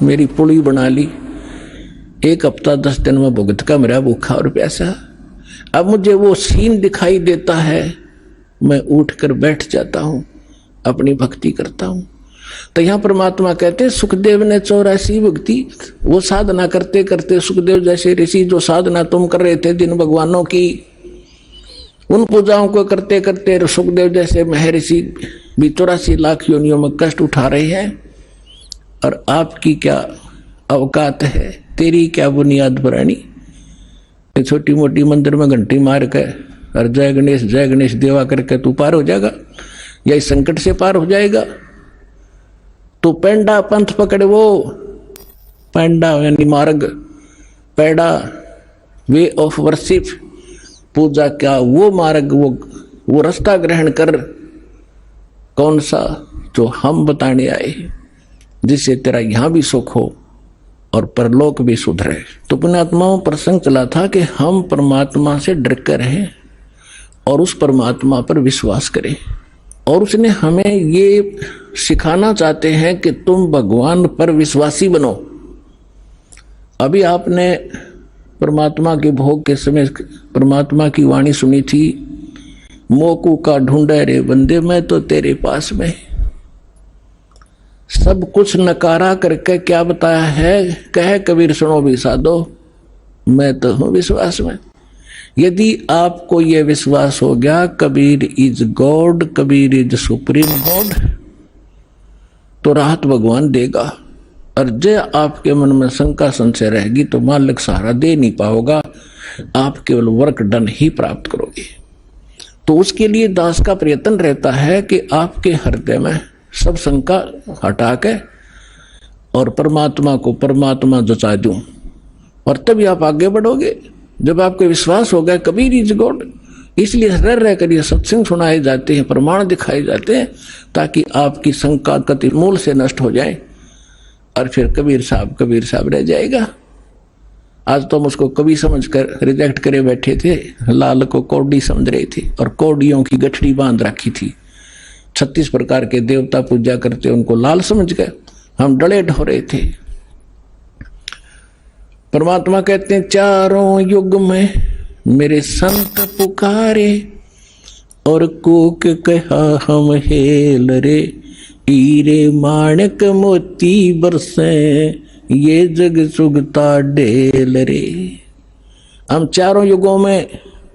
मेरी पुली बना ली, 1 हफ्ता 10 दिन में भुगत का मेरा भूखा और प्यासा। अब मुझे वो सीन दिखाई देता है, मैं उठकर बैठ जाता हूं, अपनी भक्ति करता हूं। तो यहां परमात्मा कहते हैं सुखदेव ने 84 भक्ति, वो साधना करते करते सुखदेव जैसे ऋषि जो साधना तुम कर रहे थे जिन भगवानों की, उन पूजाओं को करते करते सुखदेव जैसे महर्षि भी 84 लाख योनियों में कष्ट उठा रहे हैं। और आपकी क्या अवकात है, तेरी क्या बुनियाद पुरानी। छोटी मोटी मंदिर में घंटी मार के और जय गणेश देवा करके तू पार हो जाएगा, या इस संकट से पार हो जाएगा। तो पेंडा पंथ पकड़े, वो पेंडा यानी मार्ग, पेड़ा वे ऑफ वर्शिप, पूजा क्या वो मार्ग, वो रास्ता ग्रहण कर। कौन सा? जो हम बताने आए, जिससे तेरा यहां भी सुख हो और परलोक भी सुधरे। तो पुण्यात्माओं प्रसंग चला था कि हम परमात्मा से डर कर रहें और उस परमात्मा पर विश्वास करें। और उसने हमें ये सिखाना चाहते हैं कि तुम भगवान पर विश्वासी बनो। अभी आपने परमात्मा के भोग के समय परमात्मा की वाणी सुनी थी, मोकू का ढूंढे रे बंदे मैं तो तेरे पास में। सब कुछ नकारा करके क्या बताया है, कहे कबीर सुनो भी साधो मैं तो हूं विश्वास में। यदि आपको यह विश्वास हो गया Kabir is God, Kabir is supreme God, तो राहत भगवान देगा। और जो आपके मन में शंका संशय रहेगी तो मालिक सहारा दे नहीं पाओगा, आप केवल वर्क डन ही प्राप्त करोगे। तो उसके लिए दास का प्रयत्न रहता है कि आपके हृदय में सब शंका हटा के और परमात्मा को परमात्मा जचा दूं, और तभी आप आगे बढ़ोगे। जब आपको विश्वास हो गया कबीर इज गॉड, इसलिए रह कर ये सत्संग सुनाए जाते हैं, प्रमाण दिखाए जाते हैं, ताकि आपकी शंका कति मूल से नष्ट हो जाए और फिर कबीर साहब रह जाएगा। आज तो हम उसको कवि समझकर रिजेक्ट करे बैठे थे, लाल को कौड़ी समझ रहे थे और कौड़ियों की गठड़ी बांध रखी थी। 36 प्रकार के देवता पूजा करते उनको लाल समझ गए, हम डले ढो रहे थे। परमात्मा कहते हैं चारों युग में मेरे संत पुकारे और कूक कहा हम हेल रे, हीरे माणक मोती बरसे ये जग सुगता ढेल रे। हम चारों युगों में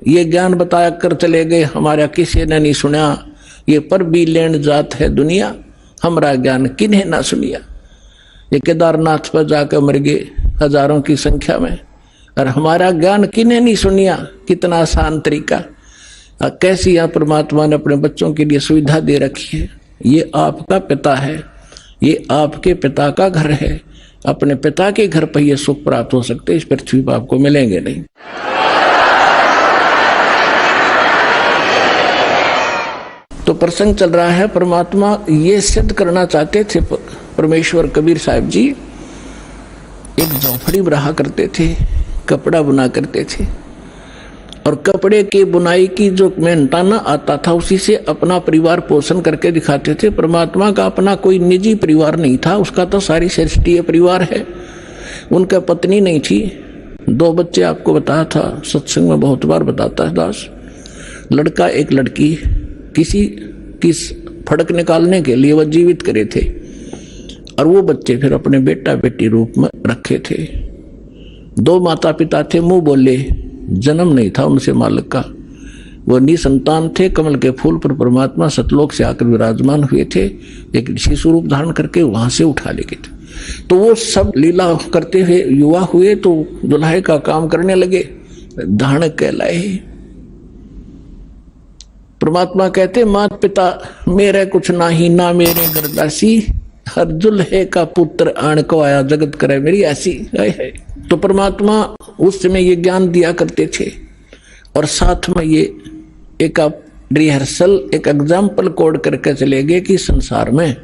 ये ज्ञान बताया कर चले गए, हमारा किसी ने नहीं सुना। ये पर भी लेन जात है दुनिया, हमारा ज्ञान किन्हें ना सुनिया। ये केदारनाथ पर जाकर मर गए हजारों की संख्या में, और हमारा ज्ञान किन्हें नहीं सुनिया। कितना आसान तरीका, कैसी यहाँ परमात्मा ने अपने बच्चों के लिए सुविधा दे रखी है। ये आपका पिता है, ये आपके पिता का घर है। अपने पिता के घर पर यह सुख प्राप्त हो सकते, इस पृथ्वी पर आपको मिलेंगे नहीं। तो प्रसंग चल रहा है, परमात्मा ये सिद्ध करना चाहते थे। परमेश्वर कबीर साहब जी एक झोपड़ी रहा करते थे, कपड़ा बुना करते थे, और कपड़े की बुनाई की जो मेहनताना आता था उसी से अपना परिवार पोषण करके दिखाते थे। परमात्मा का अपना कोई निजी परिवार नहीं था, उसका तो सारी सृष्टि परिवार है। उनका पत्नी नहीं थी, 2 बच्चे आपको बताया था, सत्संग में बहुत बार बताता है दास। लड़का एक लड़की, किसी की फड़क निकालने के लिए वह जीवित करे थे, और वो बच्चे फिर अपने बेटा बेटी रूप में रखे थे। 2 माता पिता थे, मुंह बोले, जन्म नहीं था उनसे मालिक का। वो निसंतान थे, कमल के फूल पर परमात्मा सतलोक से आकर विराजमान हुए थे। एक शिशु रूप धारण करके वहां से उठा ले गए थे। तो वो सब लीला करते हुए युवा हुए तो दुल्हे का काम करने लगे, धारण कहलाए। परमात्मा कहते माता पिता मेरे कुछ नाही, ना मेरे गरदासी, हर दुल्हे का पुत्र आण को आया, जगत करे मेरी ऐसी है। तो परमात्मा उस समय ये ज्ञान दिया करते थे, और साथ में ये एक रिहर्सल, एक एग्जाम्पल कोड करके चले गए कि संसार में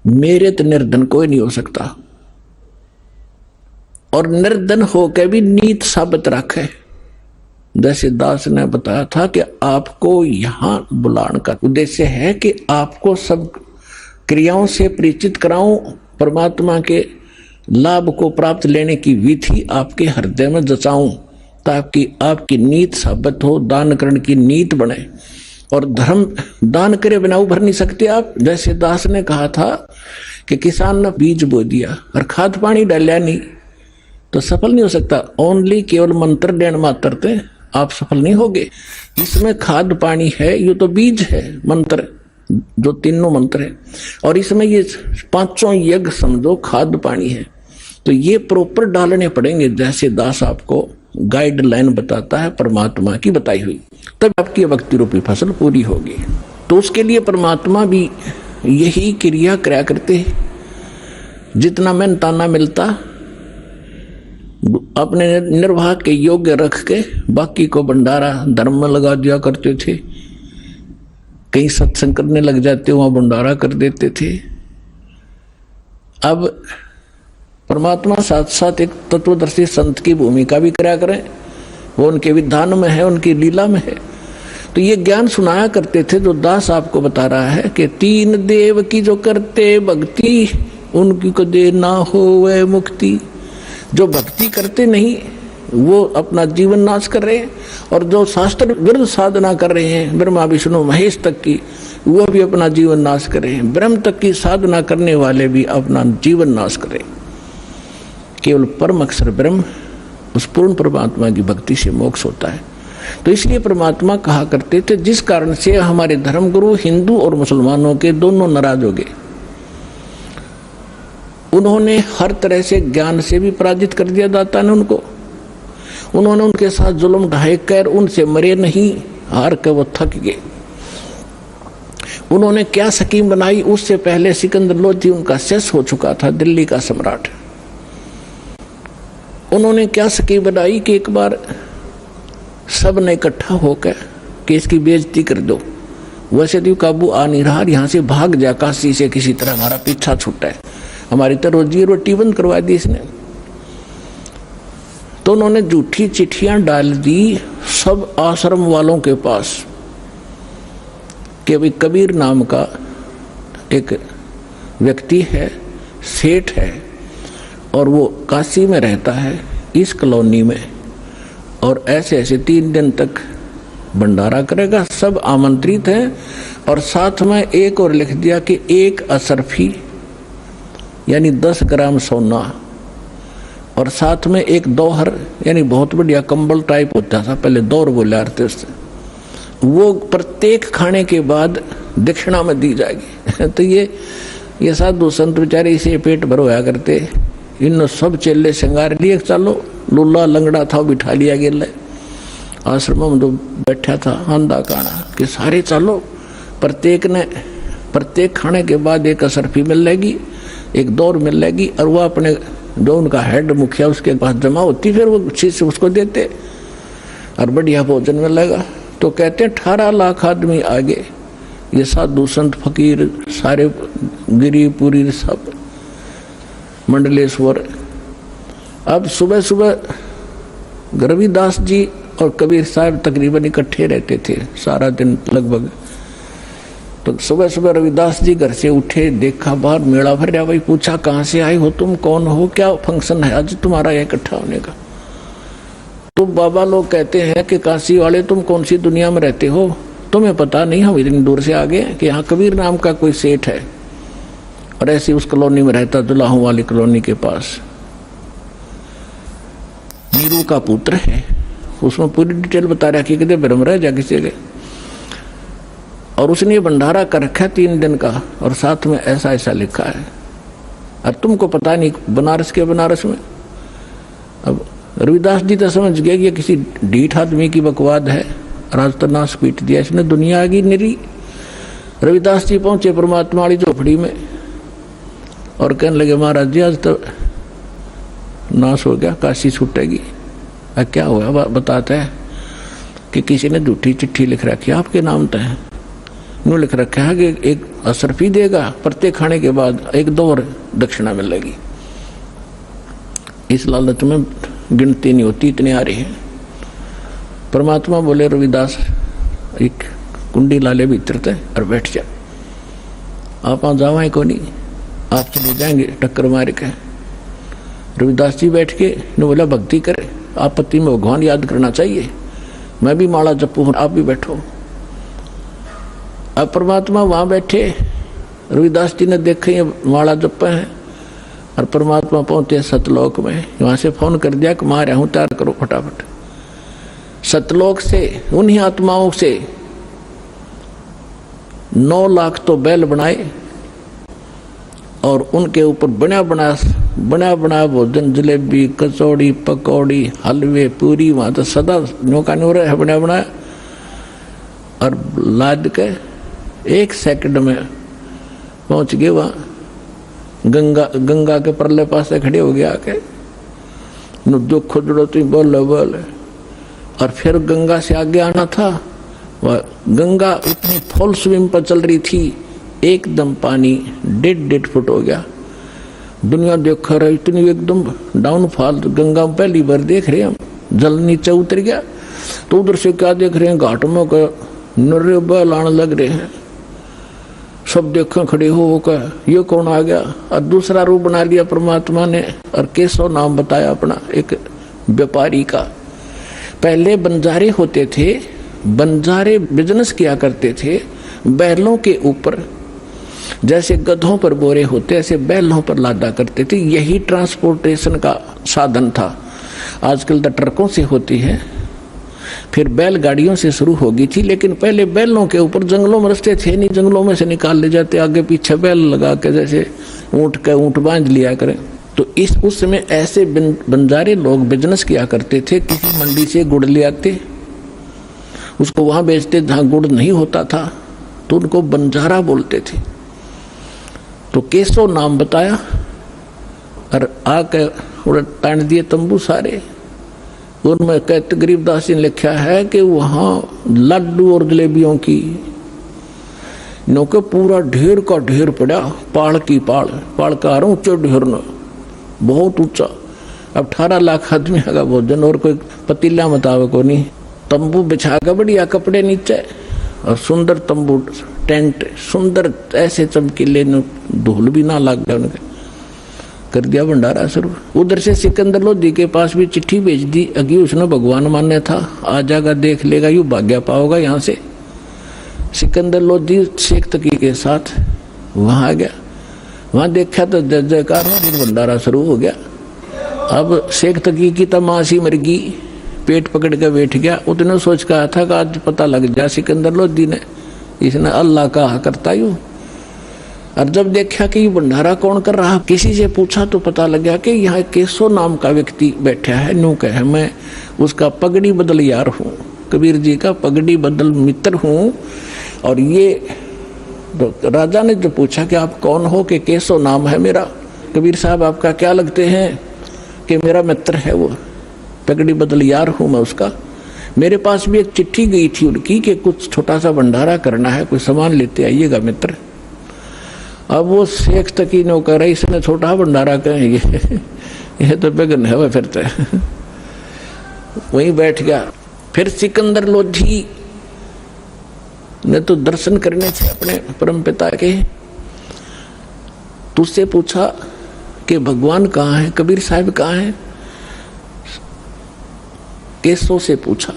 मेरे तो निर्धन कोई नहीं हो सकता, और निर्धन होकर भी नीत साबित रखे। जैसे दास ने बताया था कि आपको यहां बुलाने का उद्देश्य है कि आपको सब क्रियाओं से परिचित कराऊं, परमात्मा के लाभ को प्राप्त लेने की विधि आपके हृदय में जचाऊं, ताकि आपकी नीत साबित हो, दान करने की नीत बने। और धर्म दान करे बिना उभर नहीं सकते आप। जैसे दास ने कहा था कि किसान ने बीज बो दिया और खाद पानी डालिया नहीं तो सफल नहीं हो सकता। ओनली केवल मंत्र देण मात्र थे आप सफल नहीं होगे। इसमें खाद पानी है, ये तो बीज है, मंत्र जो तीनों मंत्र है, और इसमें ये पांचों यज्ञ समझो खाद पानी है। तो ये प्रॉपर डालने पड़ेंगे, जैसे दास आपको गाइडलाइन बताता है परमात्मा की बताई हुई, तब आपकी भक्ति रूपी फसल पूरी होगी। तो उसके लिए परमात्मा भी यही क्रिया कराया करते हैं। जितना मेहनताना मिलता अपने निर्वाह के योग्य रख के बाकी को भंडारा धर्म में लगा दिया करते थे। कहीं सत्संग करने लग जाते, वहां भंडारा कर देते थे। अब परमात्मा साथ साथ एक तत्वदर्शी संत की भूमिका भी कराया करें, वो उनके विधान में है, उनकी लीला में है। तो ये ज्ञान सुनाया करते थे जो दास आपको बता रहा है कि तीन देव की जो करते भक्ति, उनकी को दे ना हो वह मुक्ति। जो भक्ति करते नहीं वो अपना जीवन नाश कर रहे हैं, और जो शास्त्र विरुद्ध साधना कर रहे हैं ब्रह्मा विष्णु महेश तक की, वो भी अपना जीवन नाश कर रहे हैं। ब्रह्म तक की साधना करने वाले भी अपना जीवन नाश कर रहे हैं। केवल परम अक्षर ब्रह्म, उस पूर्ण परमात्मा की भक्ति से मोक्ष होता है। तो इसलिए परमात्मा कहा करते थे, जिस कारण से हमारे धर्मगुरु हिंदू और मुसलमानों के दोनों नाराज हो गए। उन्होंने हर तरह से ज्ञान से भी पराजित कर दिया दाता ने उनको। उन्होंने उनके साथ जुल्म ढाई कर उनसे मरे नहीं, हार कर वो थक गए। उन्होंने क्या स्कीम बनाई, उससे पहले सिकंदर लोधी उनका शेष हो चुका था, दिल्ली का सम्राट। उन्होंने क्या स्कीम बनाई कि एक बार सब ने इकट्ठा होकर कि इसकी बेइज्जती कर दो, वैसे तो काबू आ नहीं रहा, यहाँ से भाग जा काशी से, किसी तरह हमारा पीछा छूटा है, हमारी तो रोजी रोटी बंद करवा दी इसने। तो उन्होंने झूठी चिट्ठियां डाल दी सब आश्रम वालों के पास कि भाई कबीर नाम का एक व्यक्ति है, सेठ है, और वो काशी में रहता है इस कॉलोनी में, और ऐसे ऐसे 3 दिन तक भंडारा करेगा, सब आमंत्रित हैं। और साथ में एक और लिख दिया कि 1 असरफी यानी 10 ग्राम सोना, और साथ में 1 दोहर यानी बहुत बढ़िया कंबल टाइप होता था पहले, दौर बोले आते उससे, वो प्रत्येक खाने के बाद दक्षिणा में दी जाएगी। तो ये साधु संत बेचारे इसे पेट भर होया करते। इन सब चेले श्रृंगार लिए, चलो लुल्ला लंगड़ा था बिठा लिया गया आश्रम में जो बैठा था आंधा काना कि सारे चलो, प्रत्येक खाने के बाद 1 असरफी मिल लेगी, 1 दौर मिल लेगी, और वह अपने जो उनका हेड मुखिया उसके पास जमा होती, फिर वो चीज उसको देते और बढ़िया भोजन मिलेगा। तो कहते हैं 18 लाख आदमी आगे, ये साधु संत फकीर सारे गिरी पूरी सब मंडलेश्वर। अब सुबह सुबह रविदास जी और कबीर साहब तकरीबन इकट्ठे रहते थे सारा दिन लगभग। तो सुबह सुबह रविदास जी घर से उठे, देखा बाहर मेला भर रहा, भाई पूछा कहाँ से आए हो तुम, कौन हो, क्या फंक्शन है आज तुम्हारा यहाँ इकट्ठा होने का। तो बाबा लोग कहते हैं कि काशी वाले तुम कौन सी दुनिया में रहते हो, तुम्हें पता नहीं, हम इतनी दूर से आ गए कि यहाँ कबीर नाम का कोई सेठ है, और ऐसी उस कॉलोनी में रहता, दुलाहों वाली कॉलोनी के पास। नीरू का पुत्र है, उसमें पूरी डिटेल बता रहा कि कितने ब्रह्म रह जा किसी गए, और उसने भंडारा कर रखा 3 दिन का, और साथ में ऐसा ऐसा लिखा है, और तुमको पता नहीं बनारस के बनारस में। अब रविदास जी तो समझ गए कि किसी ढीठ आदमी की बकवाद है, राज तो नाश पीट दिया इसने, दुनिया आ गई निरी। रविदास जी पहुंचे परमात्मा वाली झोपड़ी में और कहने लगे महाराज जी आज तो नाश हो गया, काशी छूटेगी। क्या हुआ बताता है कि किसी ने झूठी चिट्ठी लिख रखी है आपके नाम तो है, यूँ लिख रखा है कि 1 असरफी देगा, प्रत्येक खाने के बाद 1 दौर दक्षिणा मिलेगी। इस लालच में गिनती नहीं होती, इतने आ रही है। परमात्मा बोले रविदास एक कुंडी लाले भीतर थे और बैठ जा, आप वहाँ जावाएं को नहीं, आप चले जाएंगे टक्कर मार के। रविदास जी बैठ के ने बोला भक्ति करे, आपत्ति में भगवान याद करना चाहिए, मैं भी माला जपू, आप भी बैठो। अब परमात्मा वहां बैठे, रविदास जी ने देखे ये माला जपे हैं और परमात्मा पहुंचे सतलोक में। वहां से फोन कर दिया कि मां रहा हूं, तैयार करो फटाफट। सतलोक से उन्हीं आत्माओं से 9 लाख तो बैल बनाए और उनके ऊपर बना बना भोजन, जलेबी, कचौड़ी, पकौड़ी, हलवे, पूरी, वहां तो सदा नौका नहीं हो रहा है, बना बनाया और लाद के 1 सेकंड में पहुंच गए वहां। गंगा के परले पास से खड़े हो गया आके, दुख जुड़ो तुम बोल। और फिर गंगा से आगे आना था, वह गंगा इतनी फुल स्विम पर चल रही थी, एकदम पानी 1.5 फुट हो गया। दुनिया देख रहा इतनी एकदम डाउनफॉल, गंगा में पहली बार देख रहे हम, जल नीचे उतर गया। तो उधर से क्या देख रहे हैं, घाट में का नर्रे बैल आने लग रहे हैं, सब देखें खड़े हो कर ये कौन आ गया। और दूसरा रूप बना लिया परमात्मा ने और केशव नाम बताया अपना, एक व्यापारी का। पहले बंजारे होते थे, बंजारे बिजनेस किया करते थे बैलों के ऊपर, जैसे गधों पर बोरे होते ऐसे बैलों पर लादा करते थे, यही ट्रांसपोर्टेशन का साधन था। आजकल तो ट्रकों से होती है, फिर बैलगाड़ियों से शुरू होगी थी, लेकिन पहले बैलों के ऊपर, जंगलों में रास्ते थे नहीं, जंगलों में से निकाल ले जाते, आगे पीछे बैल लगा के जैसे ऊँट बांध लिया करें। तो उस समय ऐसे बंजारे लोग बिजनेस किया करते थे। किसी मंडी से गुड़ ले आते, उसको वहां बेचते जहां गुड़ नहीं होता था, तो उनको बंजारा बोलते थे। तो केशव नाम बताया और आके तान दिए तंबू सारे। उनमें कहते गरीबदास जी ने लिखा है कि वहां लड्डू और जलेबियों की नौके पूरा ढेर का ढेर पड़ा, पहाड़ की पहाड़ का ऊंचे ढेर न, बहुत ऊंचा। अब 18 लाख आदमी का भोजन और कोई पतीला मुताबिक को नहीं। तंबू बिछा कर बढ़िया कपड़े नीचे और सुंदर तंबू टेंट, सुंदर ऐसे चमकीले, धूल भी ना लग गया उनके, कर दिया भंडारा शुरू। उधर से सिकंदर लोधी के पास भी चिट्ठी भेज दी, अगी उसने भगवान मान्य था, आ जाएगा देख लेगा, यू भाग्य पाओगा यहाँ से। सिकंदर लोधी शेख तकी के साथ वहां आ गया, वहां देखा तो जय जयकार भंडारा शुरू हो गया। अब शेख तकी की तो मासी मर गई, पेट पकड़ के बैठ गया। उतने सोच कहा था कि आज पता लग जाए सिकंदर लोधी ने, इसने अल्लाह कहा करता यूं। और जब देखा कि ये भंडारा कौन कर रहा, किसी से पूछा तो पता लग गया कि यहाँ केशव नाम का व्यक्ति बैठा है। न्यू कहे मैं उसका पगड़ी बदल यार हूँ, कबीर जी का पगड़ी बदल मित्र हूँ। और ये तो राजा ने जो पूछा कि आप कौन हो, कि केशव नाम है मेरा, कबीर साहब आपका क्या लगते हैं, कि मेरा मित्र है वो, पगड़ी बदल यार हूँ मैं उसका। मेरे पास भी एक चिट्ठी गई थी उनकी कि कुछ छोटा सा भंडारा करना है, कोई सामान लेते आइएगा मित्र। अब वो शेख तकी ने कह रहा इसने छोटा भंडारा कहेंगे, यह तो बेगन है वह फिरते। वहीं बैठ गया। फिर सिकंदर लोधी ने तो दर्शन करने थे अपने परम पिता के, तुझसे पूछा कि भगवान कहाँ है, कबीर साहब कहाँ है। केशव से पूछा,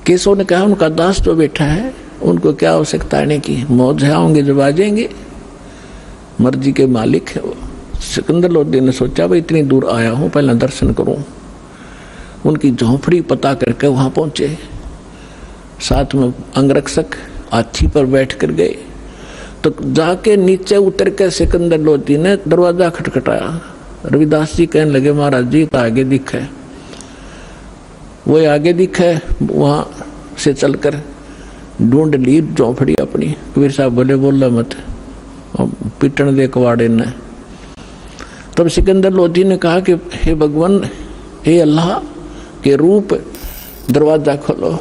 केशव ने कहा उनका दास तो बैठा है, उनको क्या आवश्यकता आने की, मौज है, आएंगे जब आ जाएंगे, मर्जी के मालिक है वो। सिकंदर लोधी ने सोचा भाई इतनी दूर आया हूं, पहले दर्शन करूं। उनकी झोंपड़ी पता करके वहां पहुंचे, साथ में अंगरक्षक हाथी पर बैठ कर गए। तो जाके नीचे उतर के सिकंदर लोधी ने दरवाजा खटखटाया। रविदास जी कहने लगे महाराज जी तो आगे दिखे, वो आगे दिखे, वहां से चलकर ढूंढ ली झोंपड़ी अपनी। कबीर साहब बोले बोला मत, पिटन दे कवाड़े ने। तब सिकंदर लोधी ने कहा कि हे भगवान, हे अल्लाह के रूप, दरवाजा खोलो।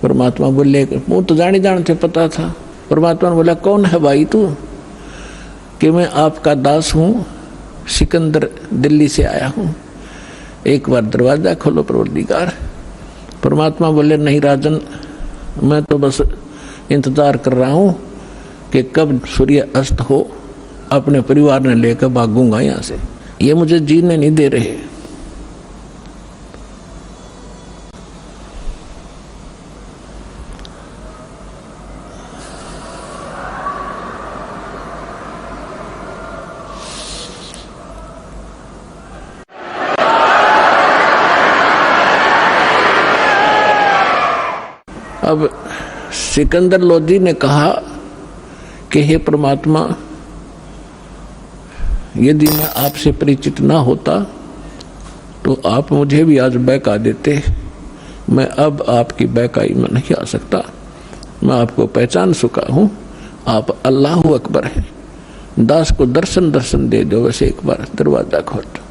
परमात्मा बोले, मुँह तो जाने जानते पता था। परमात्मा ने बोला कौन है भाई तू, कि मैं आपका दास हूँ, सिकंदर दिल्ली से आया हूँ, एक बार दरवाजा खोलो परवरदिगार। परमात्मा बोले नहीं राजन, मैं तो बस इंतजार कर रहा हूँ कि कब सूर्य अस्त हो, अपने परिवार ने लेकर भागूंगा यहाँ से। ये मुझे जीने नहीं दे रहे। अब सिकंदर लोधी ने कहा कि हे परमात्मा, यदि मैं आपसे परिचित ना होता तो आप मुझे भी आज बहका देते। मैं अब आपकी बहकाई में नहीं आ सकता। मैं आपको पहचान चुका हूँ, आप अल्लाह अकबर हैं। दास को दर्शन दे दो, वैसे एक बार दरवाजा खोल दो।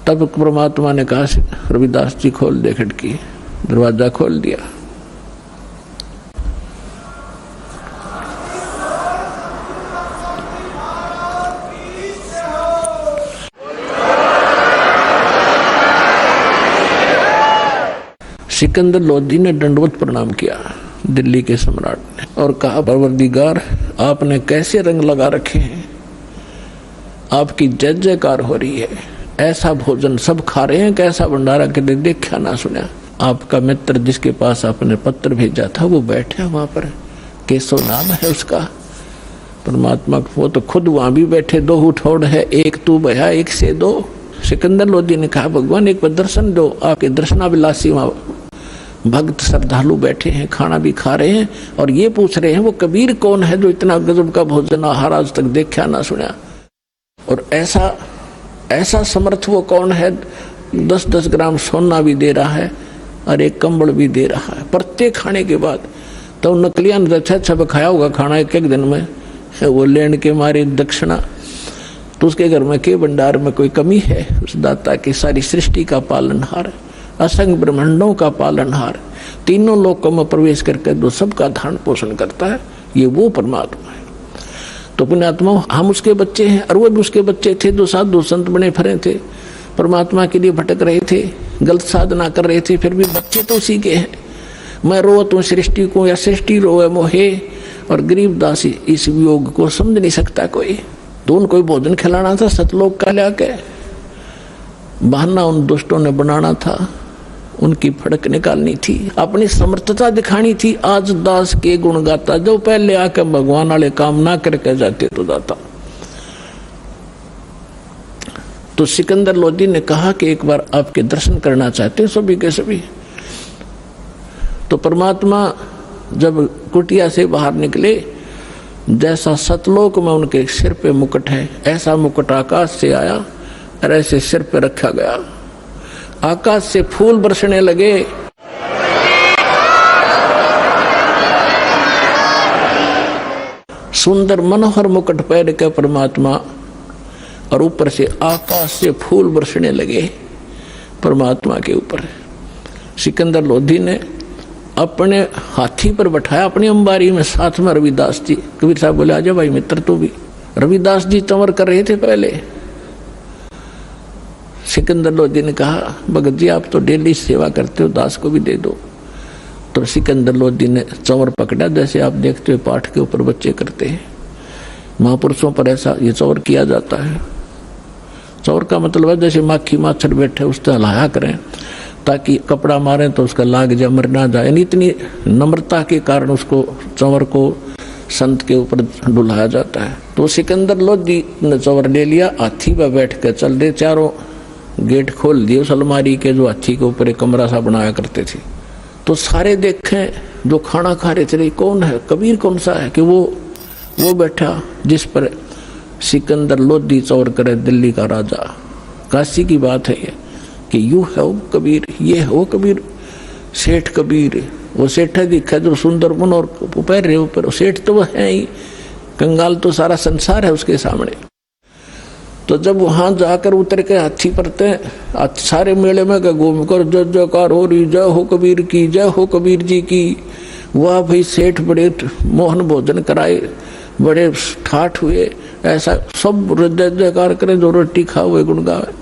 तब परमात्मा ने कहा, रविदास जी खोल दे खिड़की। दरवाजा खोल दिया। सिकंदर लोधी ने दंडवत प्रणाम किया दिल्ली के सम्राट ने और कहा, परवरदिगार, आपने कैसे रंग लगा रखे हैं, आपकी जय जयकार हो रही है। ऐसा भोजन सब खा रहे हैं, कैसा भंडारा कभी देखा ना सुना। आपका मित्र जिसके पास आपने पत्र भेजा था वो बैठा वहां पर, केशव नाम है उसका। परमात्मा वो तो खुद वहां भी बैठे, दो उठौड़ है, एक तू भया एक से दो। सिकंदर लोधी ने कहा, भगवान एक बार दर्शन दो। आपके दर्शनाभिलाषी वहां भक्त श्रद्धालु बैठे हैं, खाना भी खा रहे हैं और ये पूछ रहे हैं वो कबीर कौन है जो इतना गजब का भोजन आहार आज तक देखा ना सुना। और ऐसा समर्थ वो कौन है, 10-10 ग्राम सोना भी दे रहा है और एक कंबल भी दे रहा है प्रत्येक खाने के बाद। तो नकलिया ने अच्छा खाया होगा खाना एक दिन में, वो लेने के मारे दक्षिणा। तो उसके घर में के भंडार में कोई कमी है? उस दाता की सारी सृष्टि का पालनहार, असंग ब्रह्मांडों का पालनहार, तीनों लोकों में प्रवेश करके जो सबका धारण पोषण करता है, ये वो परमात्मा है। तो पुण्यात्मा, हम उसके बच्चे हैं और वो भी उसके बच्चे थे जो साधु संत बने फिरे थे, परमात्मा के लिए भटक रहे थे, गलत साधना कर रहे थे, फिर भी बच्चे तो उसी के हैं। मैं रोत हूँ सृष्टि को या सृष्टि रोए मोहे, और गरीब दासी इस वियोग को समझ नहीं सकता कोई। तो उनको भोजन खिलाना था सतलोक का लाके, बहाना उन दुष्टों ने बनाना था, उनकी फड़क निकालनी थी, अपनी समर्थता दिखानी थी। आज दास के गुण गाता, जो पहले आकर भगवान वाले काम ना करके जाते तो जाता। तो सिकंदर लोधी ने कहा कि एक बार आपके दर्शन करना चाहते हैं सभी के सभी। तो परमात्मा जब कुटिया से बाहर निकले, जैसा सतलोक में उनके सिर पे मुकुट है, ऐसा मुकुट आकाश से आया और ऐसे सिर पे रखा गया। आकाश से फूल बरसने लगे। सुंदर मनोहर मुकुट पहन के परमात्मा, और ऊपर से आकाश से फूल बरसने लगे परमात्मा के ऊपर। सिकंदर लोधी ने अपने हाथी पर बैठाया, अपनी अंबारी में, साथ में रविदास जी। कबीर साहब बोले, आजा भाई मित्र तू भी। रविदास जी चंवर कर रहे थे पहले। सिकंदर लोधी ने कहा, भगत जी आप तो डेली सेवा करते हो, दास को भी दे दो। तो सिकंदर लोधी ने चंवर पकड़ा, जैसे आप देखते हो पाठ के ऊपर बच्चे करते हैं। महापुरुषों पर ऐसा ये चंवर किया जाता है। चंवर का मतलब है जैसे माखी माछड़ बैठे उससे हलाया करें ताकि कपड़ा मारे तो उसका लाग जाए, मर ना जाए। इतनी नम्रता के कारण उसको चंवर को संत के ऊपर डुलाया जाता है। तो सिकंदर लोधी ने चंवर ले लिया, हाथी पर बैठ कर चल रहे। चारों गेट खोल दिए उस अलमारी के, जो हाथी के ऊपर एक कमरा सा बनाया करते थे। तो सारे देखें जो खाना खा रहे थे, कौन है, कबीर कौन सा है कि वो बैठा जिस पर सिकंदर लोधी चौर करे, दिल्ली का राजा। काशी की बात है ये कि यू है वो कबीर, ये है वो कबीर, सेठ कबीर। वो सेठ दिखा जो सुंदर मन और पैर रहे ऊपर, सेठ तो वो है ही, कंगाल तो सारा संसार है उसके सामने। तो जब वहां जाकर उतर के हाथी परते, सारे मेले में घूम कर जय जयकार हो रही, जय हो कबीर की, जय हो कबीर जी की। वह भाई सेठ बड़े मोहन भोजन कराए, बड़े ठाठ हुए, ऐसा सब जय जयकार करे, जो रोटी खा हुए गुण गावे।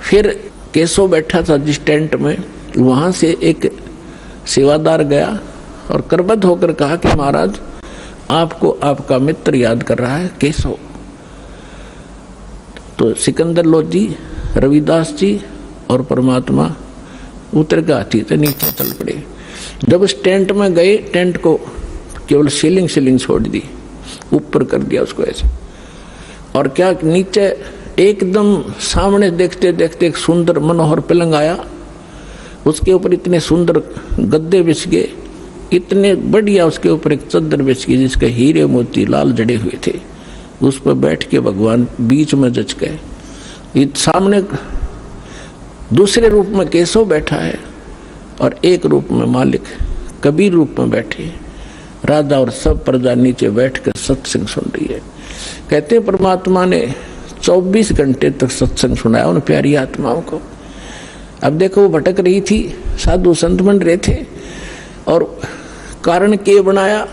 फिर केशव बैठा था जिस टेंट में, वहां से एक सेवादार गया और करबद्ध होकर कहा कि महाराज आपको आपका मित्र याद कर रहा है, केशव। तो तो सिकंदर लोधी, रविदास जी और परमात्मा उतर के हाथी से नीचे चल पड़े। जब उस टेंट में गए, टेंट को केवल सीलिंग छोड़ दी, ऊपर कर दिया उसको ऐसे। और क्या नीचे एकदम सामने देखते देखते एक सुंदर मनोहर पलंग आया, उसके ऊपर इतने सुंदर गद्दे बिछ गए, इतने बढ़िया, उसके ऊपर एक चद्दर बिछ गई जिसके हीरे मोती लाल जड़े हुए थे। उस पर बैठ के भगवान बीच में जच गए। सामने दूसरे रूप में केशव बैठा है और एक रूप में मालिक कबीर रूप में बैठे। राजा और सब प्रजा नीचे बैठकर सत्संग सुन रही है। कहते हैं परमात्मा ने 24 घंटे तक सत्संग सुनाया उन प्यारी आत्माओं को। अब देखो वो भटक रही थी, साधु संत बन रहे थे और कारण के बनाया,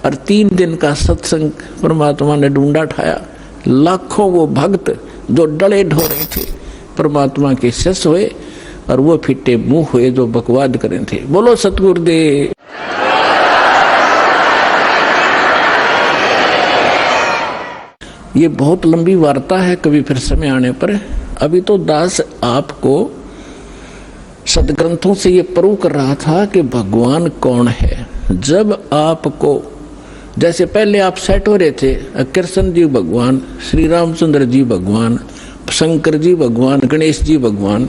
और 3 दिन का सत्संग परमात्मा ने ढूंढा ठाया। लाखों वो भक्त जो डले ढो रहे थे परमात्मा के शिष्य हुए, और वो फिट्टे मुंह हुए जो बकवाद करें थे। बोलो सतगुरुदेव। ये बहुत लंबी वार्ता है, कभी फिर समय आने पर। अभी तो दास आपको सदग्रंथों से ये प्रूव कर रहा था कि भगवान कौन है। जब आपको, जैसे पहले आप सेट हो रहे थे, कृष्ण जी भगवान, श्री रामचंद्र जी भगवान, शंकर जी भगवान, गणेश जी भगवान,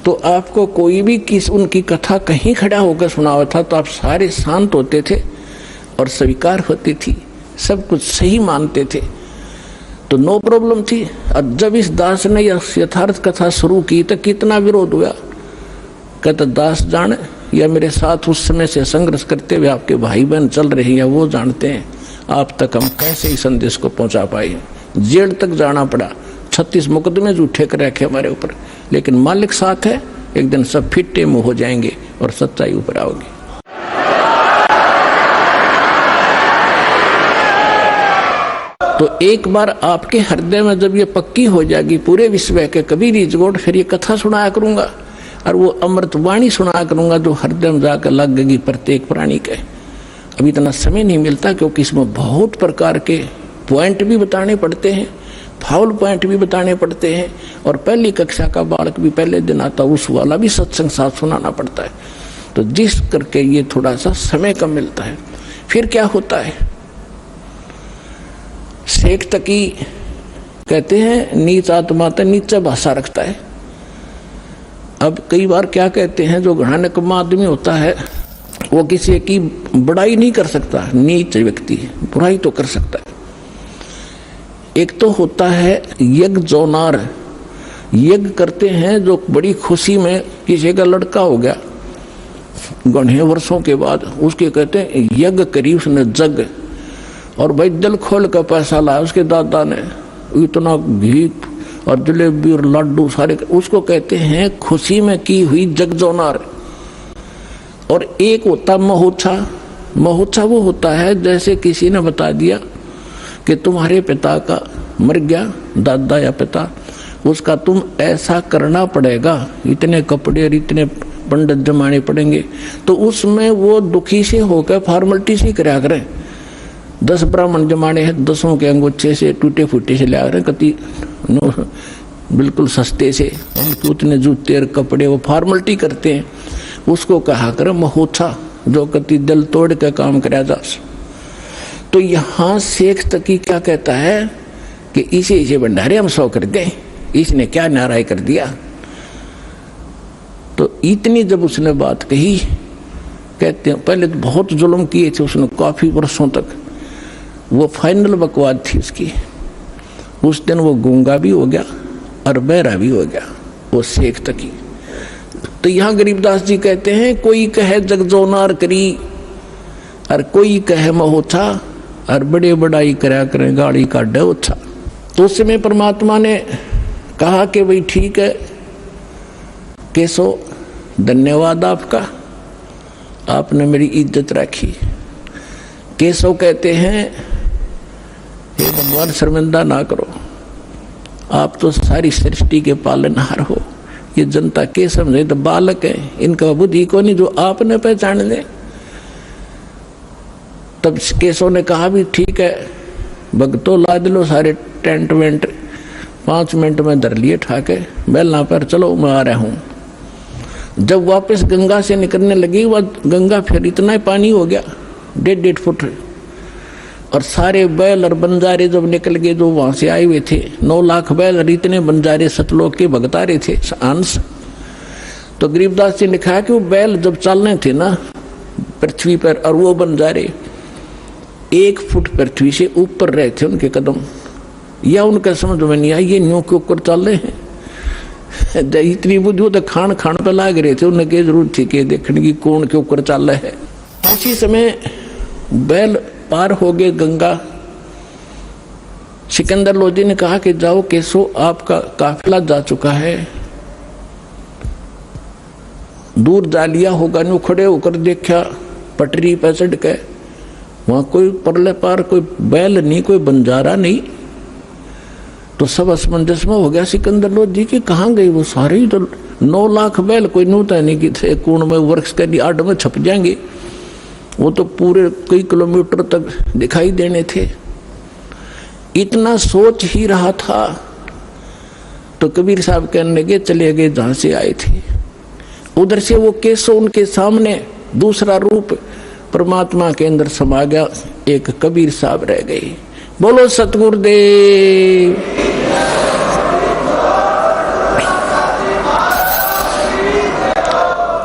तो आपको कोई भी उनकी कथा कहीं खड़ा होकर सुनावा था तो आप सारे शांत होते थे और स्वीकार होती थी, सब कुछ सही मानते थे, तो नो प्रॉब्लम थी। और जब इस दास ने यथार्थ कथा शुरू की तो कितना विरोध हुआ। कहता दास जाने या मेरे साथ उस समय से संघर्ष करते हुए आपके भाई बहन चल रहे हैं, वो जानते हैं आप तक हम कैसे ही संदेश को पहुंचा पाए। जेल तक जाना पड़ा, 36 मुकदमे झूठे कर रखे हमारे ऊपर, लेकिन मालिक साथ है। एक दिन सब फिट्टे मुंह हो जाएंगे और सच्चाई ऊपर आओगी। तो एक बार आपके हृदय में जब ये पक्की हो जाएगी पूरे विश्व के कबीर इजगोट, फिर ये कथा सुनाया करूंगा और वो अमृत वाणी सुनाया करूंगा जो हृदय में जाकर लगेगी प्रत्येक प्राणी के। अभी इतना समय नहीं मिलता क्योंकि इसमें बहुत प्रकार के पॉइंट भी बताने पड़ते हैं, फाउल पॉइंट भी बताने पड़ते हैं, और पहली कक्षा का बालक भी पहले दिन आता उस वाला भी सत्संग साथ सुनाना पड़ता है। तो जिस करके ये थोड़ा सा समय कम मिलता है। फिर क्या होता है, शेख तकी कहते हैं नीच आत्मा तो नीचे भाषा रखता है। अब कई बार क्या कहते हैं, जो घना निकम्मा आदमी होता है वो किसी की बड़ाई नहीं कर सकता, नीच व्यक्ति बुराई तो कर सकता है। एक तो होता है यज्ञ जोनार, यज्ञ करते हैं जो बड़ी खुशी में, किसी का लड़का हो गया घने वर्षों के बाद, उसके कहते हैं यज्ञ करी उसने जग, और भाई दिल खोल का पैसा लाया उसके दादा ने, इतना घी और जलेबी और लड्डू सारे, उसको कहते हैं खुशी में की हुई जग जोनार। और एक होता महोत्सा, महोत्सा वो होता है जैसे किसी ने बता दिया कि तुम्हारे पिता का मर गया, दादा या पिता, उसका तुम ऐसा करना पड़ेगा, इतने कपड़े और इतने पंडित जमाने पड़ेंगे, तो उसमें वो दुखी से होकर फॉर्मेलिटी से कराया करें। 10 ब्राह्मण जमाने हैं, 10 के अंगोछे से टूटे फूटे से लिया करें, कति बिल्कुल सस्ते से, उनके उतने जूते और कपड़े वो फॉर्मेलिटी करते हैं, उसको कहा करें महोत्सा, जो कति दिल तोड़ के काम कराया जा। तो यहाँ शेख तकी क्या कहता है कि इसे भंडारे हम 100 कर दें, इसने क्या नाराय कर दिया। तो इतनी जब उसने बात कही, कहते हैं पहले तो बहुत जुल्म किए थे उसने काफी वर्षों तक, वो फाइनल बकवाद थी उसकी। उस दिन वो गूंगा भी हो गया और बहरा भी हो गया वो शेख तकी। तो यहाँ गरीबदास जी कहते हैं कोई कहे जगजोनार करी और कोई कहे महोत्सा, और बड़े बड़ाई करा करें गाड़ी का डोछा। तो उस समय परमात्मा ने कहा कि भाई ठीक है केशव, धन्यवाद आपका, आपने मेरी इज्जत रखी। केशव कहते हैं हे भगवान शर्मिंदा ना करो, आप तो सारी सृष्टि के पालनहार हो, ये जनता के समझे तो बालक है, इनका बुद्धि को नहीं जो आपने पहचान ले। तब केशव ने कहा भी ठीक है भक्तों, लाद लो सारे टेंट वेंट 5 मिनट में धर लिए ठाके बैलना पर, चलो मैं आ रहा हूं। जब वापस गंगा से निकलने लगी, वह गंगा फिर इतना ही पानी हो गया 1.5 फुट, और सारे बैल और बंजारे जब निकल गए जो वहां से आए हुए थे, 9 लाख बैल और इतने बंजारे सतलोक के भगता रहे थे अंश। तो गरीबदास जी ने कहा कि वो बैल जब चलने थे ना पृथ्वी पर, और वो बंजारे 1 फुट पृथ्वी से ऊपर रहे थे उनके कदम, या उनका समझ में नहीं आई ये न्यू के ऊपर चल रहे हैं। इतनी बुद्धि तो खान खान पे लाग रहे थे, उन्हें क्या जरूरत थी कि देखने की कौन के ऊपर चल रहा है। उसी समय बैल पार हो गए गंगा। सिकंदर लोधी ने कहा कि जाओ केशो, आपका काफिला जा चुका है। दूर जा लिया होगा, न्यू खड़े होकर देखा पटरी पर चढ़ के, वहां कोई परले पार कोई बैल नहीं, कोई बंजारा नहीं। तो सब असमंजस में हो गया सिकंदर लोधी कि कहाँ गए वो सारे ही, तो 9 लाख बैल कोई नूता नहीं कि थे कूण में वृक्ष के आड़ में छप जाएंगे, वो तो पूरे कई किलोमीटर तक दिखाई देने थे। इतना सोच ही रहा था तो कबीर साहब कहने लगे चले गए जहां से आए थे। उधर से वो केशव उनके सामने दूसरा रूप परमात्मा के अंदर समा गया, एक कबीर साहब रह गए। बोलो सतगुरुदेव।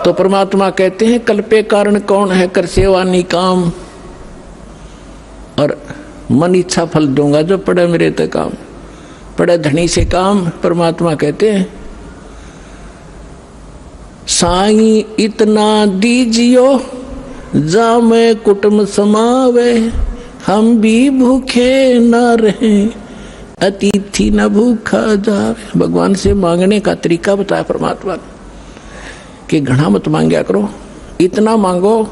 तो परमात्मा कहते हैं कल्पे कारण कौन है, कर सेवा निकाम, और मन इच्छा फल दूंगा जो पड़े मेरे ते काम, पड़े धनी से काम। परमात्मा कहते हैं साईं इतना दीजियो जा मैं कुटुंब समावे, हम भी भूखे न रहे अतिथि न भूखा जावे। भगवान से मांगने का तरीका बताया परमात्मा कि घना मत मांगया करो, इतना मांगो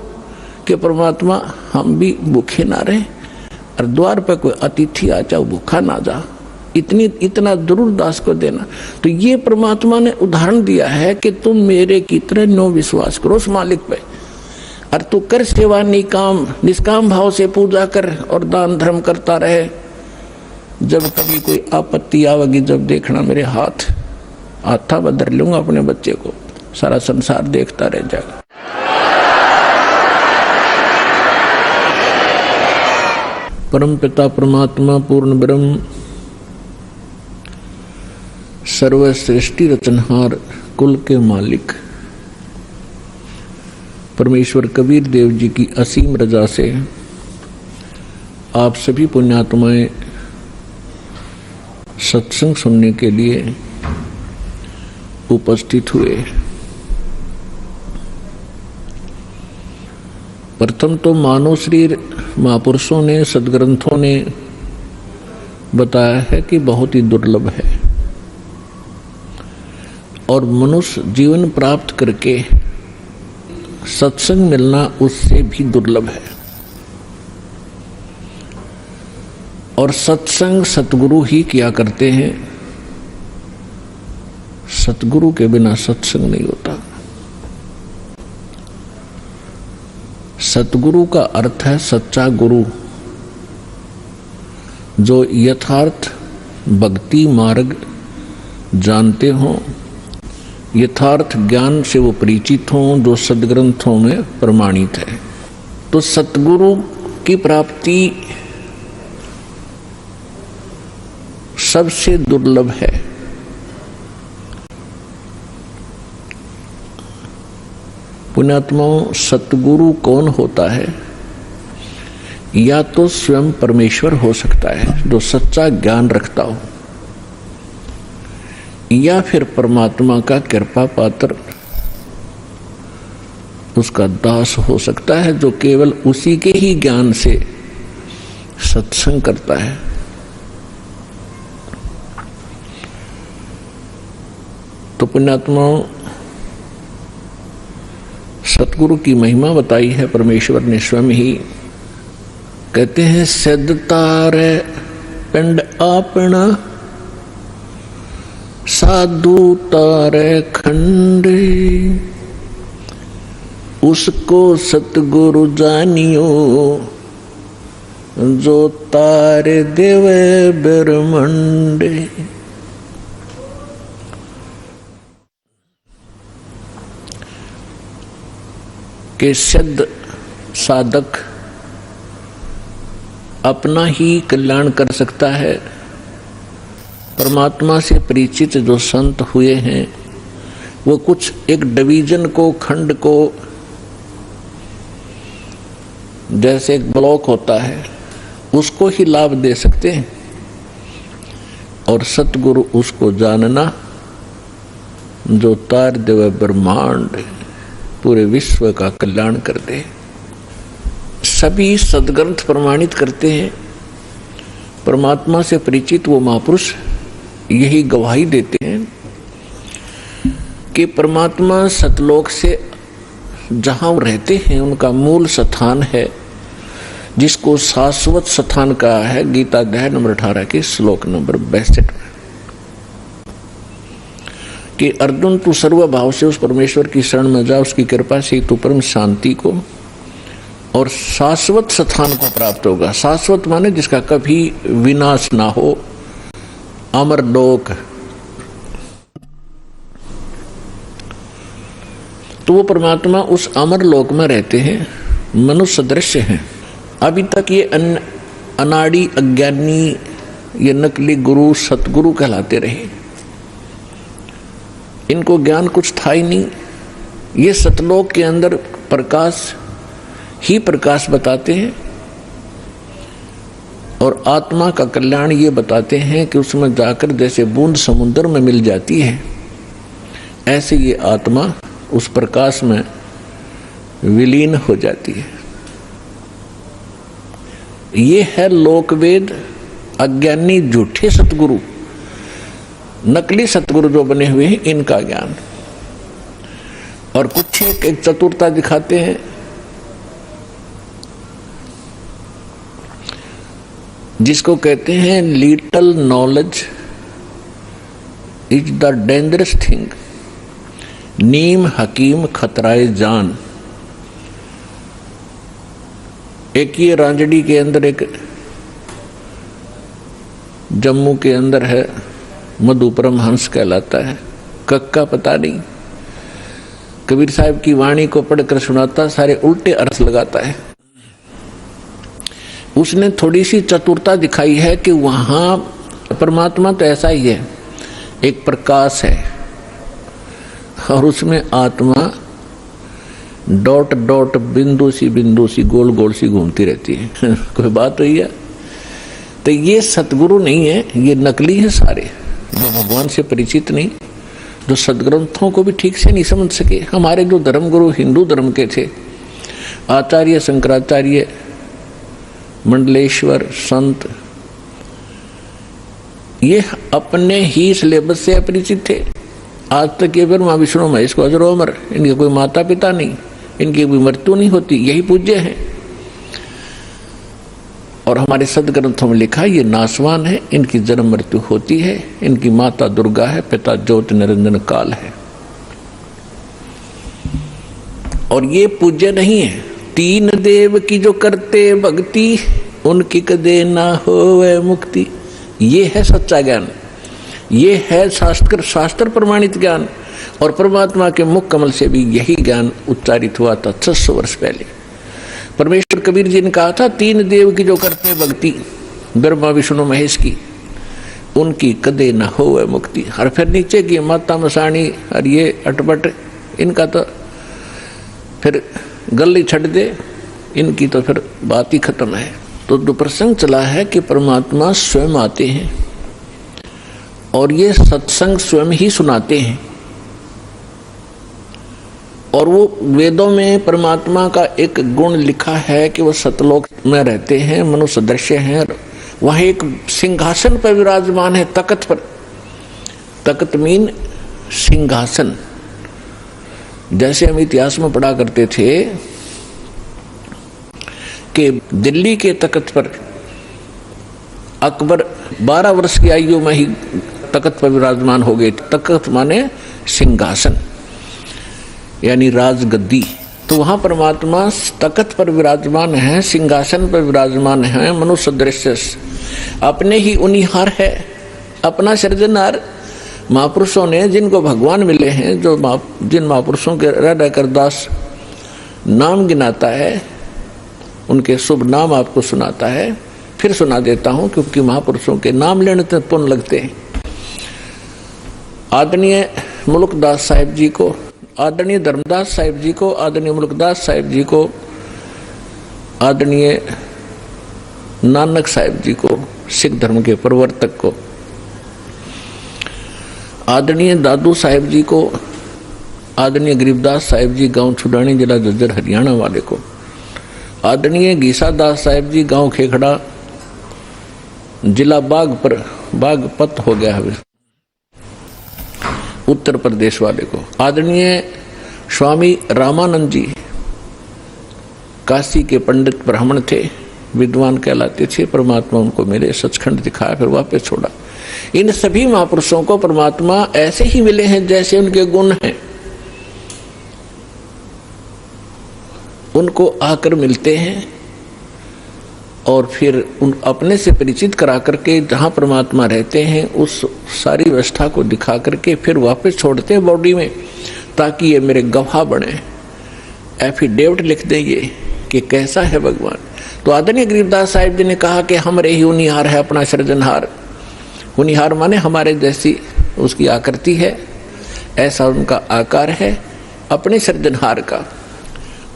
कि परमात्मा हम भी भूखे ना रहे और द्वार पर कोई अतिथि आ जाओ भूखा ना जा, इतना जरूर दास को देना। तो ये परमात्मा ने उदाहरण दिया है कि तुम मेरे की तरह नो विश्वास करो उस मालिक पे, और तू कर सेवा निकाम, निष्काम भाव से पूजा कर और दान धर्म करता रहे। जब कभी कोई आपत्ति आवेगी, जब देखना मेरे हाथा बदल लूंगा अपने बच्चे को, सारा संसार देखता रह जाएगा। परम पिता परमात्मा पूर्ण ब्रह्म सर्वश्रेष्ठी रचनहार कुल के मालिक परमेश्वर कबीर देव जी की असीम रजा से आप सभी पुण्यात्माएं सत्संग सुनने के लिए उपस्थित हुए। प्रथम तो मानव शरीर महापुरुषों ने सदग्रंथों ने बताया है कि बहुत ही दुर्लभ है, और मनुष्य जीवन प्राप्त करके सत्संग मिलना उससे भी दुर्लभ है। और सत्संग सतगुरु ही किया करते हैं, सतगुरु के बिना सत्संग नहीं होता। सतगुरु का अर्थ है सच्चा गुरु, जो यथार्थ भक्ति मार्ग जानते हों, यथार्थ ज्ञान से वो परिचित हों, जो सदग्रंथों में प्रमाणित है। तो सतगुरु की प्राप्ति सबसे दुर्लभ है। पुण्यात्माओं, सतगुरु कौन होता है? या तो स्वयं परमेश्वर हो सकता है जो सच्चा ज्ञान रखता हो, या फिर परमात्मा का कृपा पात्र उसका दास हो सकता है जो केवल उसी के ही ज्ञान से सत्संग करता है। तो पुण्यात्माओं, सतगुरु की महिमा बताई है परमेश्वर ने स्वयं ही। कहते हैं सिद्ध तारे पिंड आपना, साधु तारे खंडे, उसको सतगुरु जानियो जो तारे देवे ब्रह्मंडे। कि सिद्ध साधक अपना ही कल्याण कर सकता है। परमात्मा से परिचित जो संत हुए हैं वो कुछ एक डिवीजन को, खंड को, जैसे एक ब्लॉक होता है उसको ही लाभ दे सकते हैं, और सतगुरु उसको जानना जो तार देव ब्रह्मांड पूरे विश्व का कल्याण कर दे। सभी सदग्रंथ प्रमाणित करते हैं, परमात्मा से परिचित वो महापुरुष यही गवाही देते हैं कि परमात्मा सतलोक से जहां रहते हैं उनका मूल स्थान है, जिसको शाश्वत स्थान कहा है गीता अध्याय नंबर 18 के श्लोक नंबर 62 में, कि अर्जुन तू सर्व भाव से उस परमेश्वर की शरण में जा, उसकी कृपा से तू परम शांति को और शाश्वत स्थान को प्राप्त होगा। शाश्वत माने जिसका कभी विनाश ना हो, अमर लोक। तो वो परमात्मा उस अमर लोक में रहते हैं, मनुष्य दृश्य हैं। अभी तक ये अनाड़ी अज्ञानी, ये नकली गुरु सतगुरु कहलाते रहे, इनको ज्ञान कुछ था ही नहीं। ये सतलोक के अंदर प्रकाश ही प्रकाश बताते हैं, और आत्मा का कल्याण ये बताते हैं कि उसमें जाकर जैसे बूंद समुद्र में मिल जाती है, ऐसे ये आत्मा उस प्रकाश में विलीन हो जाती है। ये है लोकवेद। अज्ञानी झूठे सतगुरु, नकली सतगुरु जो बने हुए हैं, इनका ज्ञान। और कुछ एक चतुरता दिखाते हैं, जिसको कहते हैं little knowledge is the dangerous thing, नीम हकीम खतराए जान। एक ये रांजड़ी के अंदर, एक जम्मू के अंदर है, मधु परमहंस कहलाता है, कक्का पता नहीं, कबीर साहब की वाणी को पढ़कर सुनाता, सारे उल्टे अर्थ लगाता है। उसने थोड़ी सी चतुरता दिखाई है कि वहां परमात्मा तो ऐसा ही है, एक प्रकाश है, और उसमें आत्मा डॉट डॉट बिंदु सी गोल गोल सी घूमती रहती है। कोई बात हुई है? तो ये सतगुरु नहीं है, ये नकली है सारे, जो भगवान से परिचित नहीं, जो सदग्रंथों को भी ठीक से नहीं समझ सके। हमारे जो धर्मगुरु हिंदू धर्म के थे, आचार्य शंकराचार्य, मंडलेश्वर संत, ये अपने ही सिलेबस से अपरिचित थे। आज तक ये ब्रह्मा विष्णु महेश को अजरो अमर, इनके कोई माता पिता नहीं, इनकी कोई मृत्यु नहीं होती, यही पूज्य है। और हमारे सदग्रंथों में लिखा ये नासवान है, इनकी जन्म मृत्यु होती है, इनकी माता दुर्गा है, पिता ज्योति निरंजन काल है। और ये पूज्य नहीं है। तीन देव की जो करते भक्ति, उनकी कदे ना होवे मुक्ति। ये है सच्चा ज्ञान, ये है शास्त्र प्रमाणित ज्ञान। और परमात्मा के मुख कमल से भी यही ज्ञान उच्चारित हुआ था 600 वर्ष पहले। परमेश्वर कबीर जी ने कहा था, तीन देव की जो करते भक्ति, ब्रह्मा विष्णु महेश की, उनकी कदे न होवे मुक्ति। और फिर नीचे की माता मसाणी और ये अटपट, इनका तो फिर गली छट दे, इनकी तो फिर बात ही खत्म है। तो जो प्रसंग चला है कि परमात्मा स्वयं आते हैं और ये सत्संग स्वयं ही सुनाते हैं। और वो वेदों में परमात्मा का एक गुण लिखा है कि वो सतलोक में रहते हैं, मनुष्य दृश्य हैं। वहाँ एक सिंहासन पर विराजमान है, तख्त पर। तख्त मीन सिंहासन। जैसे हम इतिहास में पढ़ा करते थे कि दिल्ली के तख्त पर अकबर 12 वर्ष की आयु में ही तख्त पर विराजमान हो गए। तख्त माने सिंहासन, यानी राजगद्दी। तो वहां परमात्मा तख्त पर विराजमान है, सिंहासन पर विराजमान है, मनुष्य दृश्य अपने ही उनिहार है, अपना सृजनहार। महापुरुषों ने जिनको भगवान मिले हैं, जो जिन महापुरुषों के रहकर दास नाम गिनाता है, उनके शुभ नाम आपको सुनाता है। फिर सुना देता हूं क्योंकि महापुरुषों के नाम लेने तक पुण्य लगते हैं। आदरणीय मुल्कदास साहिब जी को, आदरणीय धर्मदास साहिब जी को, आदरणीय मुल्कदास साहिब जी को, आदरणीय नानक साहिब जी को, सिख धर्म के प्रवर्तक को, आदरणीय दादू साहिब जी को, आदरणीय गरीबदास साहिब जी गांव छुडानी जिला झज्जर हरियाणा वाले को, आदरणीय गीसा दास साहिब जी गांव खेखड़ा जिला बागपत हो गया है उत्तर प्रदेश वाले को, आदरणीय स्वामी रामानंद जी काशी के पंडित ब्राह्मण थे, विद्वान कहलाते थे। परमात्मा उनको मिले, सचखंड दिखाया, फिर वापस छोड़ा। इन सभी महापुरुषों को परमात्मा ऐसे ही मिले हैं जैसे उनके गुण हैं, उनको आकर मिलते हैं और फिर उन अपने से परिचित करा करके जहां परमात्मा रहते हैं उस सारी व्यवस्था को दिखा करके फिर वापस छोड़ते हैं बॉडी में, ताकि ये मेरे गवाह बने, एफिडेविट लिख दें ये कि कैसा है भगवान। तो आदरणीय गरीबदास साहिब जी ने कहा कि हमरे ही हुनिहार है अपना सृजनहार। हुनिहार माने हमारे जैसी उसकी आकृति है, ऐसा उनका आकार है अपने सृजनहार का।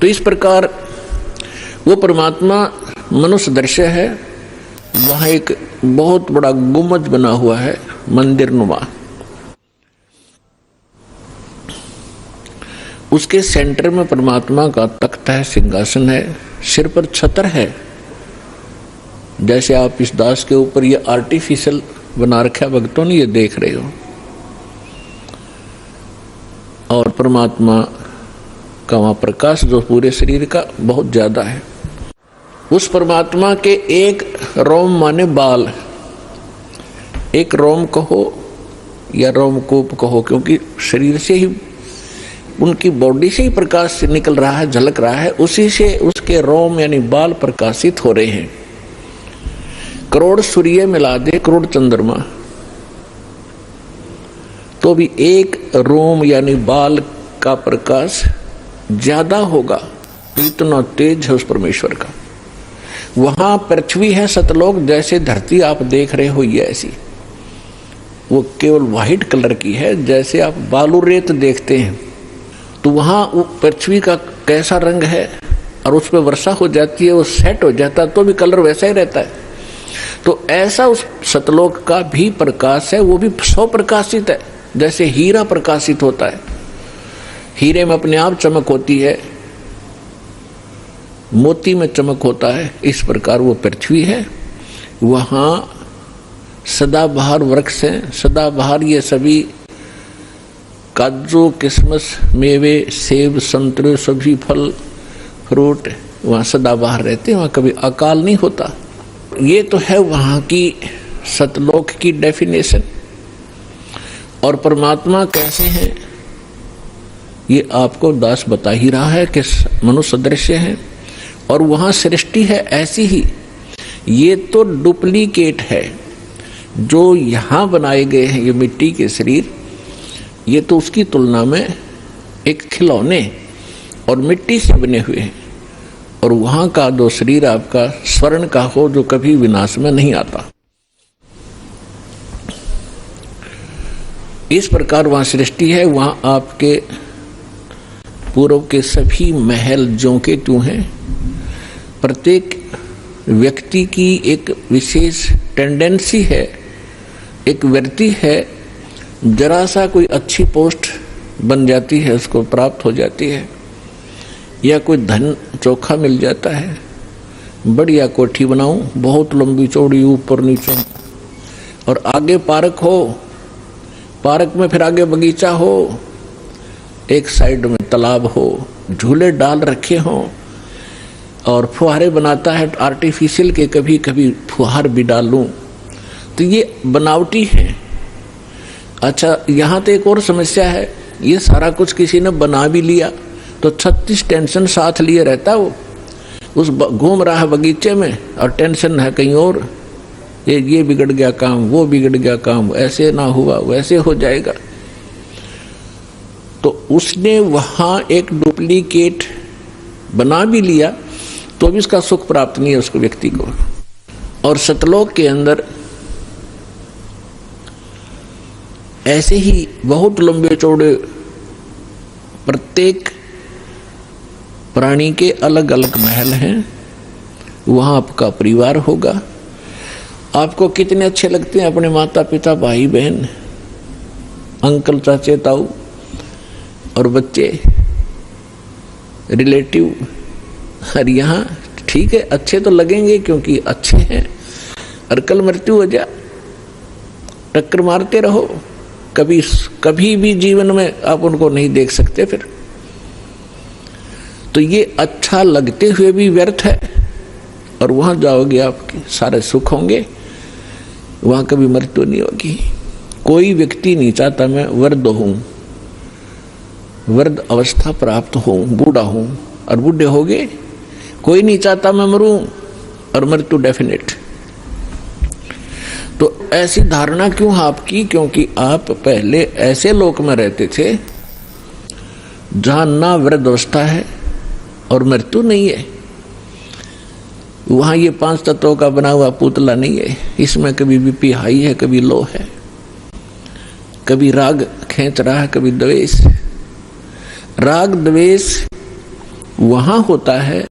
तो इस प्रकार वो परमात्मा मनुष्य दृश्य है। वहां एक बहुत बड़ा गुम्बद बना हुआ है मंदिर नुमा, उसके सेंटर में परमात्मा का तख्त है, सिंहासन है, सिर पर छतर है। जैसे आप इस दास के ऊपर ये आर्टिफिशियल बना रखा भक्तों ने, ये देख रहे हो। और परमात्मा का वहां प्रकाश जो पूरे शरीर का बहुत ज्यादा है। उस परमात्मा के एक रोम माने बाल, एक रोम कहो या रोमकूप कहो, क्योंकि शरीर से ही उनकी बॉडी से ही प्रकाश निकल रहा है, झलक रहा है, उसी से उसके रोम यानी बाल प्रकाशित हो रहे हैं। करोड़ सूर्य मिला दे, करोड़ चंद्रमा, तो भी एक रोम यानी बाल का प्रकाश ज्यादा होगा। इतना तेज है उस परमेश्वर का। वहां पृथ्वी है सतलोक, जैसे धरती आप देख रहे हो ये ऐसी, वो केवल व्हाइट कलर की है, जैसे आप बालू रेत देखते हैं। तो वहां पृथ्वी का कैसा रंग है और उस पर वर्षा हो जाती है, वो सेट हो जाता है तो भी कलर वैसा ही रहता है। तो ऐसा उस सतलोक का भी प्रकाश है, वो भी स्वप्रकाशित है, जैसे हीरा प्रकाशित होता है। हीरे में अपने आप चमक होती है, मोती में चमक होता है, इस प्रकार वो पृथ्वी है। वहां सदाबहार वृक्ष हैं, सदाबहार ये सभी काजू, किशमिश, मेवे, सेब, संतरे, सभी फल फ्रूट वहाँ सदाबहार रहते हैं, वहाँ कभी अकाल नहीं होता। ये तो है वहाँ की सतलोक की डेफिनेशन। और परमात्मा कैसे हैं ये आपको दास बता ही रहा है कि मनुष्य दृश्य है और वहाँ सृष्टि है ऐसी ही। ये तो डुप्लीकेट है जो यहाँ बनाए गए हैं, ये मिट्टी के शरीर, ये तो उसकी तुलना में एक खिलौने और मिट्टी से बने हुए हैं। और वहां का जो शरीर आपका स्वर्ण का हो जो कभी विनाश में नहीं आता। इस प्रकार वहां सृष्टि है। वहां आपके पूर्व के सभी महल जो के त्यों हैं। प्रत्येक व्यक्ति की एक विशेष टेंडेंसी है, एक वृत्ति है, जरा सा कोई अच्छी पोस्ट बन जाती है, उसको प्राप्त हो जाती है, या कोई धन चोखा मिल जाता है, बढ़िया कोठी बनाऊं, बहुत लंबी चौड़ी ऊपर नीचे, और आगे पार्क हो, पार्क में फिर आगे बगीचा हो, एक साइड में तालाब हो, झूले डाल रखे हों, और फुहारे बनाता है आर्टिफिशियल के, कभी कभी फुहार भी डाल लूं, तो ये बनावटी है। अच्छा, यहाँ तो एक और समस्या है, ये सारा कुछ किसी ने बना भी लिया तो 36 टेंशन साथ लिए रहता है। वो उस घूम रहा है बगीचे में और टेंशन है कहीं और, ये बिगड़ गया काम, वो बिगड़ गया काम, ऐसे ना हुआ वैसे हो जाएगा। तो उसने वहाँ एक डुप्लीकेट बना भी लिया तो भी उसका सुख प्राप्त नहीं है उसको व्यक्ति को। और सतलोक के अंदर ऐसे ही बहुत लंबे चौड़े प्रत्येक प्राणी के अलग अलग महल हैं। वहां आपका परिवार होगा। आपको कितने अच्छे लगते हैं अपने माता पिता, भाई बहन, अंकल, चाचे, ताऊ और बच्चे, रिलेटिव। और यहाँ ठीक है, अच्छे तो लगेंगे क्योंकि अच्छे हैं। और कल मृत्यु हो जा, टक्कर मारते रहो, कभी भी जीवन में आप उनको नहीं देख सकते फिर। तो ये अच्छा लगते हुए भी व्यर्थ है। और वहां जाओगे आपके सारे सुख होंगे, वहां कभी मृत्यु नहीं होगी। कोई व्यक्ति नहीं चाहता मैं वृद्ध हूं, वृद्ध अवस्था प्राप्त हूं, बूढ़ा हूं और बूढ़े हो गए। कोई नहीं चाहता मैं मरूं और मृत्यु डेफिनेट। तो ऐसी धारणा क्यों आपकी? क्योंकि आप पहले ऐसे लोक में रहते थे जहां ना वृद्ध अवस्था है और मृत्यु नहीं है। वहां ये 5 तत्वों का बना हुआ पुतला नहीं है। इसमें कभी बीपी हाई है, कभी लो है, कभी राग खींच रहा है, कभी द्वेष। राग द्वेष वहां होता है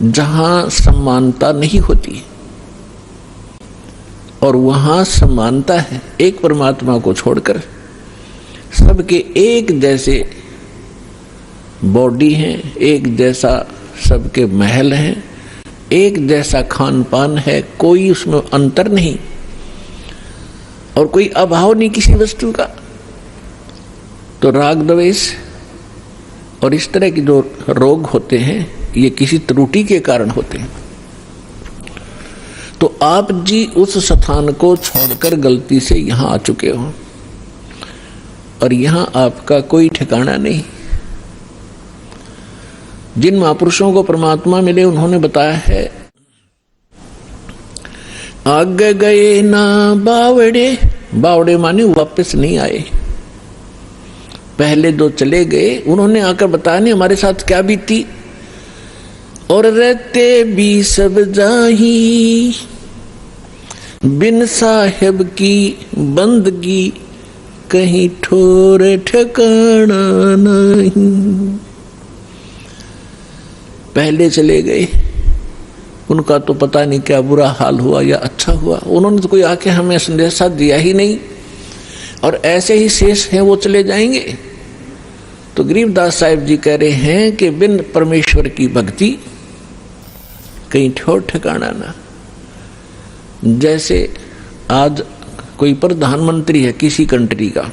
जहां समानता नहीं होती, और वहां समानता है एक परमात्मा को छोड़कर। सबके एक जैसे बॉडी हैं, एक जैसा सबके महल हैं, एक जैसा खान पान है, कोई उसमें अंतर नहीं और कोई अभाव नहीं किसी वस्तु का। तो राग द्वेष और इस तरह के जो रोग होते हैं ये किसी त्रुटि के कारण होते हैं। तो आप जी उस स्थान को छोड़कर गलती से यहां आ चुके हो और यहां आपका कोई ठिकाना नहीं। जिन महापुरुषों को परमात्मा मिले उन्होंने बताया है, आगे गए ना बावड़े। बावड़े माने वापस नहीं आए। पहले जो चले गए उन्होंने आकर बताया नहीं हमारे साथ क्या बीती। और रहते भी सब जाही, बिन साहिब की बंदगी कहीं ठोर ठिकाना नहीं। पहले चले गए, उनका तो पता नहीं क्या बुरा हाल हुआ या अच्छा हुआ, उन्होंने तो कोई आके हमें संदेशा दिया ही नहीं। और ऐसे ही शेष हैं, वो चले जाएंगे। तो गरीबदास साहिब जी कह रहे हैं कि बिन परमेश्वर की भक्ति कहीं ठोर ठिकाना ना। जैसे आज कोई प्रधानमंत्री है किसी कंट्री का,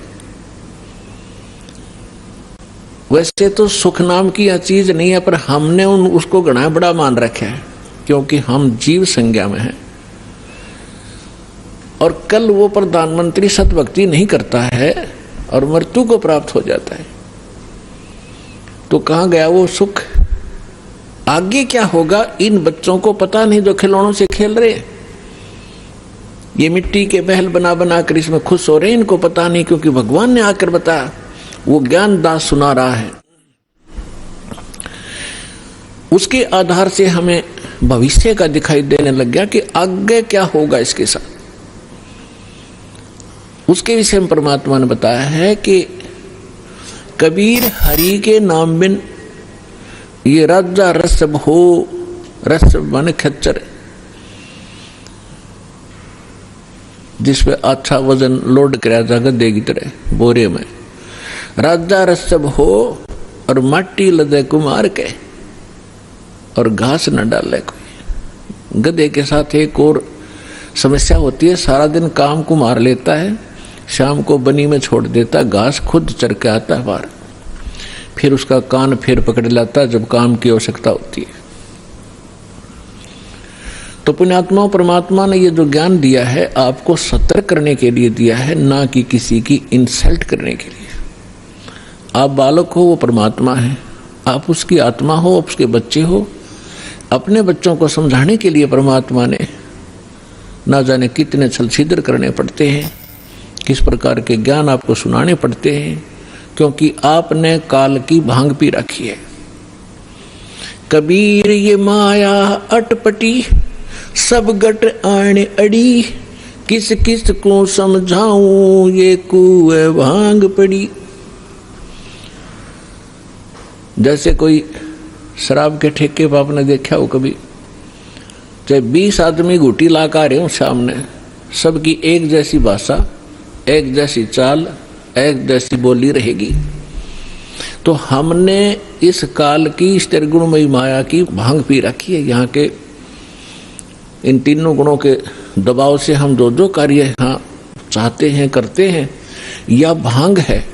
वैसे तो सुख नाम की यह चीज नहीं है, पर हमने उसको घना बड़ा मान रखा है क्योंकि हम जीव संज्ञा में हैं। और कल वो प्रधानमंत्री सतभक्ति नहीं करता है और मृत्यु को प्राप्त हो जाता है, तो कहां गया वो सुख? आगे क्या होगा इन बच्चों को पता नहीं जो खिलौनों से खेल रहे। ये मिट्टी के महल बना बना कर इसमें खुश हो रहे, इनको पता नहीं क्योंकि भगवान ने आकर बताया। वो ज्ञान दास सुना रहा है, उसके आधार से हमें भविष्य का दिखाई देने लग गया कि आगे क्या होगा इसके साथ। उसके विषय में परमात्मा ने बताया है कि कबीर हरि के नाम बिन ये राजा रसब हो। रसब माने खच्चर, जिसपे अच्छा वजन लोड कराया जाएगा देगी तरह बोरे में। राजा रसब हो और माटी लदे कुमार के और घास न डाले कोई। गधे के साथ एक और समस्या होती है, सारा दिन काम को मार लेता है, शाम को बनी में छोड़ देता, घास खुद चर के आता है बाहर, फिर उसका कान फिर पकड़ लाता है जब काम की आवश्यकता होती है। तो पुण्यात्मा परमात्मा ने ये जो ज्ञान दिया है आपको सतर्क करने के लिए दिया है, ना कि किसी की इंसल्ट करने के लिए। आप बालक हो, वो परमात्मा है, आप उसकी आत्मा हो, आप उसके बच्चे हो। अपने बच्चों को समझाने के लिए परमात्मा ने ना जाने कितने छल छिद्र करने पड़ते हैं, किस प्रकार के ज्ञान आपको सुनाने पड़ते हैं, क्योंकि आपने काल की भांग पी रखी है। कबीर ये माया अटपटी, सब गट आण अड़ी, किस किस को समझाऊं ये कुएं भांग पड़ी। जैसे कोई शराब के ठेके पर आपने देखा हो कभी, चाहे 20 आदमी घुटी ला कर रहे हो सामने, सबकी एक जैसी भाषा, एक जैसी चाल, एक जैसी बोली रहेगी। तो हमने इस काल की इस त्रिगुणमयी माया की भांग पी रखी है। यहाँ के इन तीनों गुणों के दबाव से हम जो जो कार्य यहाँ चाहते हैं करते हैं, यह भांग है।